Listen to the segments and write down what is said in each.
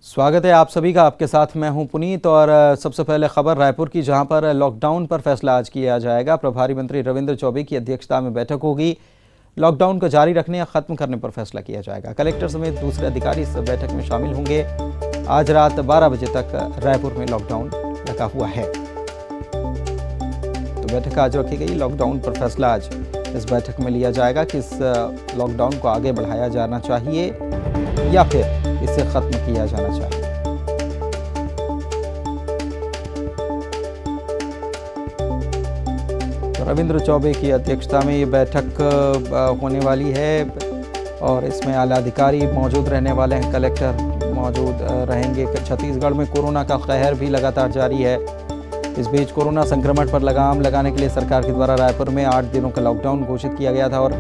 स्वागत है आप सभी का। आपके साथ मैं हूं पुनीत और सबसे पहले खबर रायपुर की, जहां पर लॉकडाउन पर फैसला आज किया जाएगा। प्रभारी मंत्री रविंद्र चौबे की अध्यक्षता में बैठक होगी। लॉकडाउन को जारी रखने या खत्म करने पर फैसला किया जाएगा। कलेक्टर समेत दूसरे अधिकारी इस बैठक में शामिल होंगे। आज रात 12 बजे तक रायपुर में लॉकडाउन लगा हुआ है, तो बैठक आज रखी गई। लॉकडाउन पर फैसला आज इस बैठक में लिया जाएगा कि इस लॉकडाउन को आगे बढ़ाया जाना चाहिए या फिर इसे खत्म किया जाना चाहिए। तो रविंद्र चौबे की अध्यक्षता में ये बैठक होने वाली है और इसमें आला अधिकारी मौजूद रहने वाले हैं, कलेक्टर मौजूद रहेंगे। छत्तीसगढ़ में कोरोना का कहर भी लगातार जारी है। इस बीच कोरोना संक्रमण पर लगाम लगाने के लिए सरकार के द्वारा रायपुर में 8 दिनों का लॉकडाउन घोषित किया गया था और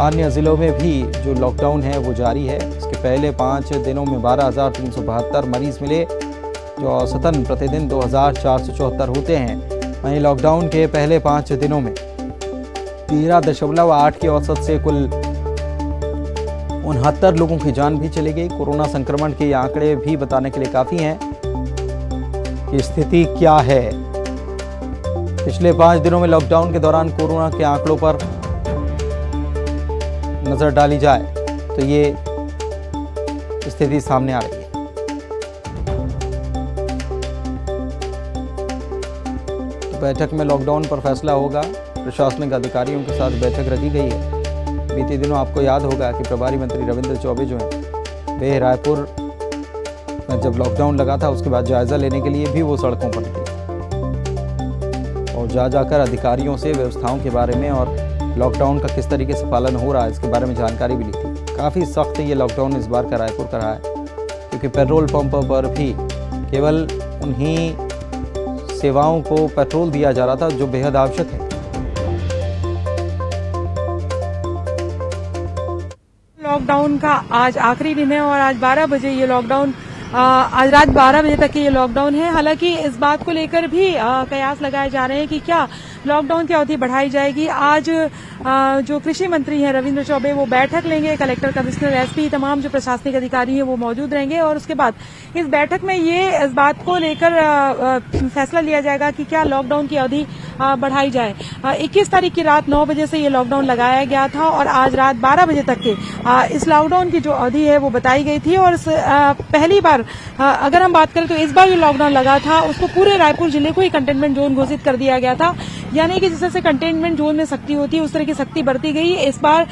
अन्य जिलों में भी जो लॉकडाउन है वो जारी है। इसके पहले 5 दिनों में 12,372 मरीज मिले, जो औसतन प्रतिदिन 2,474 होते हैं। वहीं लॉकडाउन के पहले 5 दिनों में 13.8 की औसत से कुल 69 लोगों की जान भी चली गई। कोरोना संक्रमण के आंकड़े भी बताने के लिए काफ़ी हैं कि स्थिति क्या है। पिछले 5 दिनों में लॉकडाउन के दौरान कोरोना के आंकड़ों पर नजर डाली जाए तो ये स्थिति सामने आ रही है। तो बैठक में लॉकडाउन पर फैसला होगा। प्रशासनिक अधिकारियों के साथ बैठक रखी गई है। बीते दिनों आपको याद होगा कि प्रभारी मंत्री रविंद्र चौबे जो हैं वे रायपुर में जब लॉकडाउन लगा था उसके बाद जायजा लेने के लिए भी वो सड़कों पर निकले और जाकर अधिकारियों से व्यवस्थाओं के बारे में और लॉकडाउन का किस तरीके से पालन हो रहा है इसके बारे में जानकारी भी ली थी। काफ़ी सख्त ये लॉकडाउन इस बार का रायपुर का रहा है, क्योंकि पेट्रोल पंप पर भी केवल उन्हीं सेवाओं को पेट्रोल दिया जा रहा था जो बेहद आवश्यक है। लॉकडाउन का आज आखिरी दिन है और आज 12 बजे ये लॉकडाउन आज रात 12 बजे तक ये लॉकडाउन है। हालांकि इस बात को लेकर भी कयास लगाए जा रहे हैं कि क्या लॉकडाउन की अवधि बढ़ाई जाएगी। आज जो कृषि मंत्री हैं रविंद्र चौबे वो बैठक लेंगे। कलेक्टर, कमिश्नर, एसपी, तमाम जो प्रशासनिक अधिकारी हैं वो मौजूद रहेंगे और उसके बाद इस बैठक में ये इस बात को लेकर फैसला लिया जाएगा कि क्या लॉकडाउन की अवधि बढ़ाई जाए। 21 तारीख की रात 9 बजे से ये लॉकडाउन लगाया गया था और आज रात 12 बजे तक के इस लॉकडाउन की जो अवधि है वो बताई गई थी। और पहली बार अगर हम बात करें तो इस बार जो लॉकडाउन लगा था उसको पूरे रायपुर जिले को ही कंटेनमेंट जोन घोषित कर दिया गया था, यानी कि जिस तरह से कंटेनमेंट जोन में सख्ती होती है उस तरह की सख्ती बरती गई। इस बार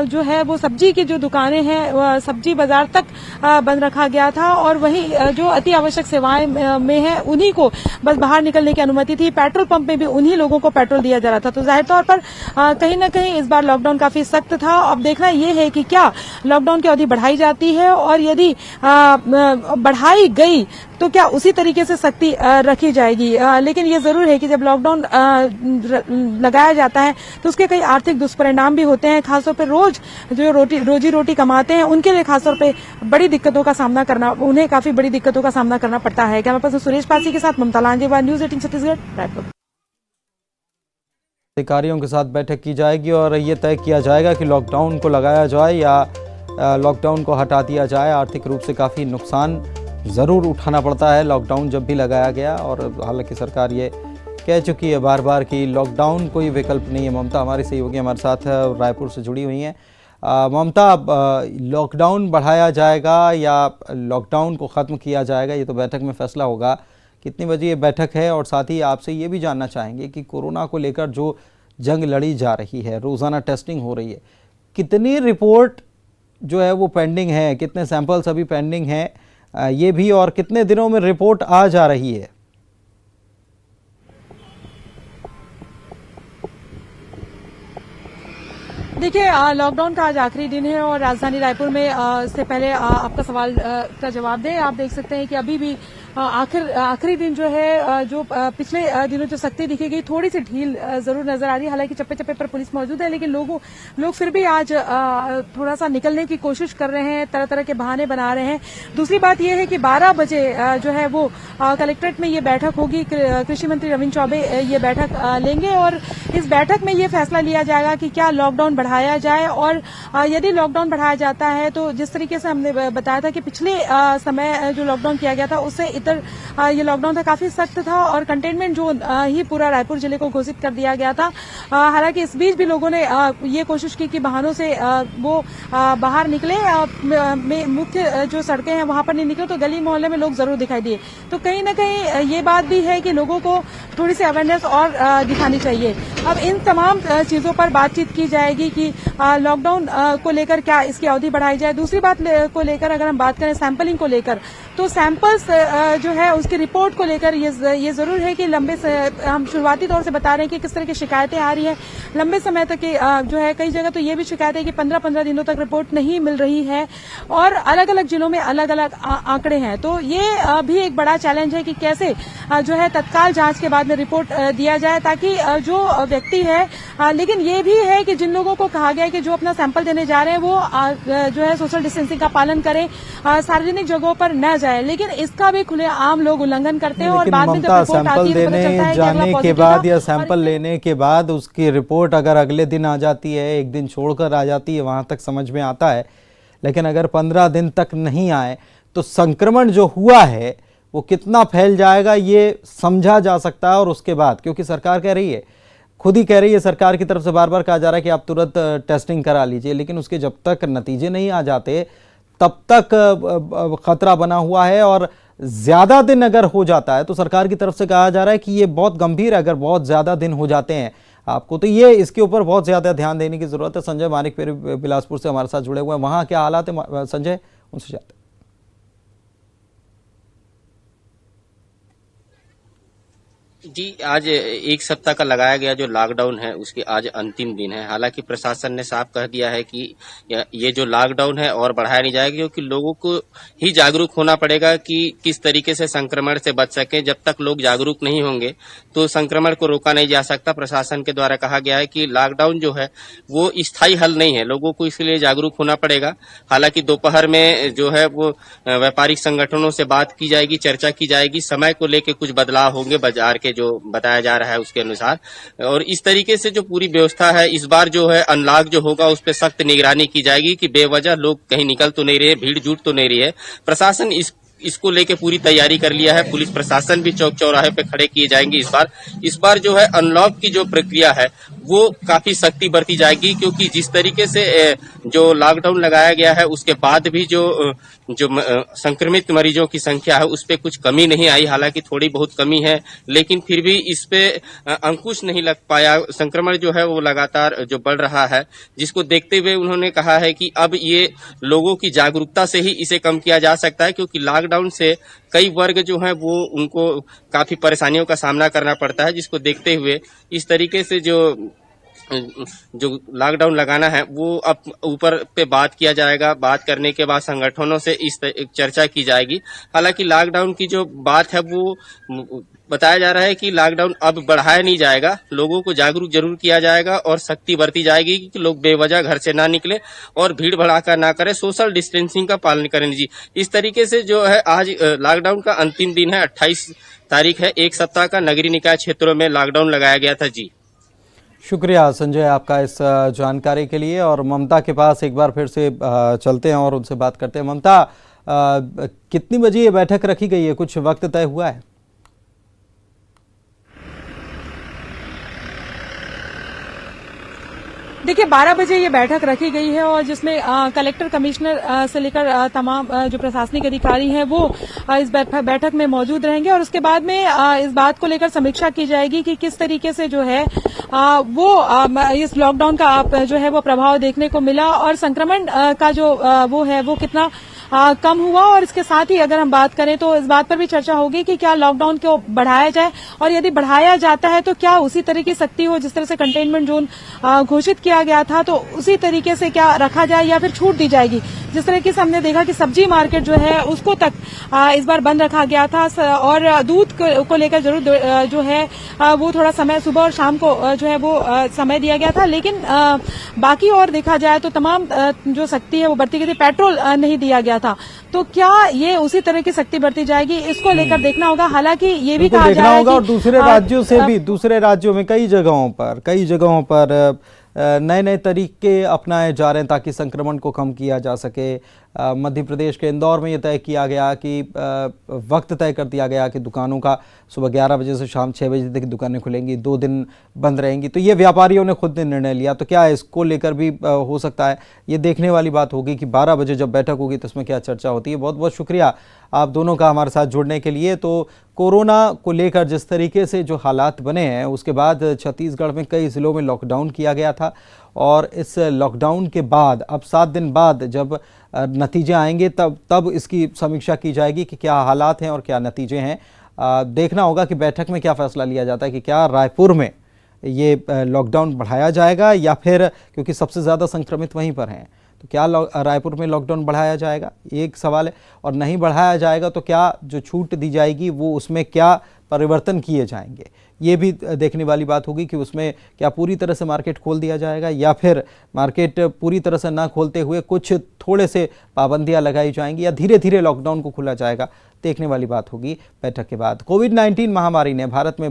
जो है वो सब्जी की जो दुकानें हैं, सब्जी बाजार तक बंद रखा गया था और वहीं जो अति आवश्यक सेवाएं में है उन्हीं को बस बाहर निकलने की अनुमति थी। पेट्रोल पंप में भी उन्हीं लोगों को पेट्रोल दिया जा रहा था। तो जाहिर तौर पर कहीं न कहीं इस बार लॉकडाउन काफी सख्त था। अब देखना यह है कि क्या लॉकडाउन की अवधि बढ़ाई जाती है और यदि बढ़ाई गई तो क्या उसी तरीके से सख्ती रखी जाएगी। लेकिन ये जरूर है कि जब लॉकडाउन लगाया जाता है तो उसके कई आर्थिक दुष्परिणाम भी होते हैं। खासतौर पर जो रोजी रोटी कमाते हैं उनके लिए खासतौर पे बड़ी दिक्कतों का सामना करना उन्हें काफी बड़ी दिक्कतों का सामना करना पड़ता है। कैमरा पर्सन सुरेश पासी के साथ ममता लांजेवार, न्यूज 18 छत्तीसगढ़, रायपुर। अधिकारियों के साथ बैठक की जाएगी और ये तय किया जाएगा कि लॉकडाउन को लगाया जाए या लॉकडाउन को हटा दिया जाए। आर्थिक रूप से काफ़ी नुकसान ज़रूर उठाना पड़ता है लॉकडाउन जब भी लगाया गया, और हालांकि सरकार ये कह चुकी है बार बार कि लॉकडाउन कोई विकल्प नहीं है। ममता हमारी सहयोगी हमारे साथ रायपुर से जुड़ी हुई हैं। ममता, लॉकडाउन बढ़ाया जाएगा या लॉकडाउन को ख़त्म किया जाएगा, ये तो बैठक में फैसला होगा। कितनी बजे ये बैठक है? और साथ ही आपसे ये भी जानना चाहेंगे कि कोरोना को लेकर जो जंग लड़ी जा रही है, रोज़ाना टेस्टिंग हो रही है, कितनी रिपोर्ट जो है वो पेंडिंग है, कितने सैंपल्स अभी पेंडिंग हैं, ये भी, और कितने दिनों में रिपोर्ट आ जा रही है? देखिए, लॉकडाउन का आज आखिरी दिन है और राजधानी रायपुर में इससे पहले आपका सवाल का जवाब दें, आप देख सकते हैं कि अभी भी आखिरी दिन जो है जो पिछले दिनों जो सख्ती दिखी गई, थोड़ी सी ढील जरूर नजर आ रही है। हालांकि चप्पे चप्पे पर पुलिस मौजूद है, लेकिन लोग फिर भी आज थोड़ा सा निकलने की कोशिश कर रहे हैं, तरह तरह के बहाने बना रहे हैं। दूसरी बात यह है कि 12 बजे जो है वो कलेक्ट्रेट में ये बैठक होगी। कृषि मंत्री रविंद्र चौबे ये बैठक लेंगे और इस बैठक में ये फैसला लिया जाएगा कि क्या लॉकडाउन बढ़ाया बढ़ाया जाए। और यदि लॉकडाउन बढ़ाया जाता है तो जिस तरीके से हमने बताया था कि पिछले समय जो लॉकडाउन किया गया था उससे इतर ये लॉकडाउन था काफी सख्त था और कंटेनमेंट जोन ही पूरा रायपुर जिले को घोषित कर दिया गया था। हालांकि इस बीच भी लोगों ने ये कोशिश की कि वाहनों से वो बाहर निकले, मुख्य जो सड़कें हैं वहां पर नहीं निकले, तो गली मोहल्ले में लोग जरूर दिखाई दिए। तो कहीं ना कहीं ये बात भी है कि लोगों को थोड़ी सी अवेयरनेस और दिखानी चाहिए। अब इन तमाम चीजों पर बातचीत की जाएगी कि लॉकडाउन को लेकर क्या इसकी अवधि बढ़ाई जाए। दूसरी बात को लेकर अगर हम बात करें सैंपलिंग को लेकर, तो सैंपल्स जो है उसकी रिपोर्ट को लेकर ये जरूर है कि हम शुरुआती तौर से बता रहे हैं कि किस तरह की शिकायतें आ रही है। लंबे समय तक जो है कई जगह तो ये भी शिकायत है कि 15-15 दिनों तक रिपोर्ट नहीं मिल रही है और अलग अलग जिलों में अलग अलग आंकड़े हैं। तो ये भी एक बड़ा चैलेंज है कि कैसे जो है तत्काल जांच के बाद में रिपोर्ट दिया जाए ताकि जो व्यक्ति है, लेकिन ये भी है कि जिन लोगों को कहा गया है कि जो अपना सैंपल देने जा रहे हैं वो जो है सोशल डिस्टेंसिंग का पालन करें, सार्वजनिक जगहों पर न जाए, लेकिन इसका भी खुले आम लोग उल्लंघन करते हैं और बाद में जब रिपोर्ट आती है तो पता चलता है कि अगला जाने के बाद या सैंपल लेने के बाद उसकी रिपोर्ट अगर अगले दिन आ जाती है, एक दिन छोड़कर आ जाती है, वहां तक समझ में आता है। लेकिन अगर 15 दिन तक नहीं आए तो संक्रमण जो हुआ है वो कितना फैल जाएगा ये समझा जा सकता है। और उसके बाद क्योंकि सरकार कह रही है, खुद ही कह रही है, सरकार की तरफ से बार बार कहा जा रहा है कि आप तुरंत टेस्टिंग करा लीजिए, लेकिन उसके जब तक नतीजे नहीं आ जाते तब तक खतरा बना हुआ है। और ज्यादा दिन अगर हो जाता है तो सरकार की तरफ से कहा जा रहा है कि ये बहुत गंभीर है, अगर बहुत ज्यादा दिन हो जाते हैं आपको, तो ये इसके ऊपर बहुत ज्यादा ध्यान देने की जरूरत है। संजय मानिक बिलासपुर से हमारे साथ जुड़े हुए हैं, वहां क्या हालात है संजय, उनसे जानते हैं। जी, आज एक सप्ताह का लगाया गया जो लॉकडाउन है उसके आज अंतिम दिन है। हालांकि प्रशासन ने साफ कह दिया है कि ये जो लॉकडाउन है और बढ़ाया नहीं जाएगा, क्योंकि लोगों को ही जागरूक होना पड़ेगा कि किस तरीके से संक्रमण से बच सके। जब तक लोग जागरूक नहीं होंगे तो संक्रमण को रोका नहीं जा सकता। प्रशासन के द्वारा कहा गया है कि लॉकडाउन जो है वो स्थायी हल नहीं है, लोगों को इसके लिए जागरूक होना पड़ेगा। हालांकि दोपहर में जो है वो व्यापारिक संगठनों से बात की जाएगी, चर्चा की जाएगी, समय को लेकर कुछ बदलाव होंगे बाजार के जो बताया जा रहा है उसके अनुसार। और इस तरीके से जो पूरी व्यवस्था है, इस बार जो है अनलॉक जो होगा उस पर सख्त निगरानी की जाएगी कि बेवजह लोग कहीं निकल तो नहीं रहे, भीड़ जुट तो नहीं रही है। प्रशासन इसको लेके पूरी तैयारी कर लिया है। पुलिस प्रशासन भी चौक चौराहे पे खड़े किए जाएंगे। इस बार जो है अनलॉक की जो प्रक्रिया है वो काफी सख्ती बरती जाएगी, क्योंकि जिस तरीके से जो लॉकडाउन लगाया गया है उसके बाद भी जो संक्रमित मरीजों की संख्या है उस पे कुछ कमी नहीं आई। हालांकि थोड़ी बहुत कमी है, लेकिन फिर भी इस पे अंकुश नहीं लग पाया। संक्रमण जो है वो लगातार जो बढ़ रहा है, जिसको देखते हुए उन्होंने कहा है कि अब ये लोगों की जागरूकता से ही इसे कम किया जा सकता है, क्योंकि लॉकडाउन से कई वर्ग जो है वो उनको काफी परेशानियों का सामना करना पड़ता है, जिसको देखते हुए इस तरीके से जो लॉकडाउन लगाना है वो अब ऊपर पे बात किया जाएगा। बात करने के बाद संगठनों से इस चर्चा की जाएगी। हालांकि लॉकडाउन की जो बात है वो बताया जा रहा है कि लॉकडाउन अब बढ़ाया नहीं जाएगा, लोगों को जागरूक जरूर किया जाएगा और सख्ती बरती जाएगी कि लोग बेवजह घर से ना निकले और भीड़ भड़ाका ना करें, सोशल डिस्टेंसिंग का पालन करें। जी, इस तरीके से जो है आज लॉकडाउन का अंतिम दिन है, 28 तारीख है। एक सप्ताह का नगरीय निकाय क्षेत्रों में लॉकडाउन लगाया गया था। जी, शुक्रिया संजय आपका इस जानकारी के लिए। और ममता के पास एक बार फिर से चलते हैं और उनसे बात करते हैं। ममता, कितनी बजे ये बैठक रखी गई है, कुछ वक्त तय हुआ है? देखिए 12 बजे ये बैठक रखी गई है और जिसमें कलेक्टर, कमिश्नर से लेकर तमाम जो प्रशासनिक अधिकारी हैं वो इस बैठक में मौजूद रहेंगे और उसके बाद में इस बात को लेकर समीक्षा की जाएगी कि किस तरीके से जो है वो इस लॉकडाउन का जो है वो प्रभाव देखने को मिला और संक्रमण का जो वो है वो कितना कम हुआ। और इसके साथ ही अगर हम बात करें तो इस बात पर भी चर्चा होगी कि क्या लॉकडाउन को बढ़ाया जाए और यदि बढ़ाया जाता है तो क्या उसी तरह की सख्ती हो जिस तरह से कंटेनमेंट जोन घोषित किया गया था, तो उसी तरीके से क्या रखा जाए या फिर छूट दी जाएगी। जिस तरीके से हमने देखा कि सब्जी मार्केट जो है उसको तक इस बार बंद रखा गया था और दूध को लेकर जरूर जो है वो थोड़ा समय सुबह और शाम को जो है वो समय दिया गया था, लेकिन बाकी और देखा जाए तो तमाम जो सख्ती है वो बढ़ती गई थी। पेट्रोल नहीं दिया गया था, तो क्या ये उसी तरह की सख्ती बढ़ती जाएगी, इसको लेकर देखना होगा। हालांकि ये भी कहा जा रहा है और दूसरे राज्यों से भी, दूसरे राज्यों में कई जगहों पर नए नए तरीके अपनाए जा रहे हैं ताकि संक्रमण को कम किया जा सके। मध्य प्रदेश के इंदौर में ये तय किया गया कि वक्त तय कर दिया गया कि दुकानों का सुबह 11 बजे से शाम 6 बजे तक दुकानें खुलेंगी, 2 दिन बंद रहेंगी। तो ये व्यापारियों ने खुद ने निर्णय लिया, तो क्या इसको लेकर भी हो सकता है, ये देखने वाली बात होगी कि 12 बजे जब बैठक होगी तो इसमें क्या चर्चा होती है। बहुत बहुत शुक्रिया आप दोनों का हमारे साथ जुड़ने के लिए। तो कोरोना को लेकर जिस तरीके से जो हालात बने हैं उसके बाद छत्तीसगढ़ में कई ज़िलों में लॉकडाउन किया गया था, और इस लॉकडाउन के बाद अब 7 दिन बाद जब नतीजे आएंगे तब इसकी समीक्षा की जाएगी कि क्या हालात हैं और क्या नतीजे हैं। देखना होगा कि बैठक में क्या फैसला लिया जाता है कि क्या रायपुर में ये लॉकडाउन बढ़ाया जाएगा या फिर, क्योंकि सबसे ज़्यादा संक्रमित वहीं पर हैं, तो क्या रायपुर में लॉकडाउन बढ़ाया जाएगा, ये एक सवाल है। और नहीं बढ़ाया जाएगा तो क्या जो छूट दी जाएगी वो उसमें क्या परिवर्तन किए जाएंगे, ये भी देखने वाली बात होगी कि उसमें क्या पूरी तरह से मार्केट खोल दिया जाएगा या फिर मार्केट पूरी तरह से ना खोलते हुए कुछ थोड़े से पाबंदियां लगाई जाएंगी या धीरे धीरे लॉकडाउन को खोला जाएगा। देखने वाली बात होगी बैठक के बाद। कोविड-19 महामारी ने भारत में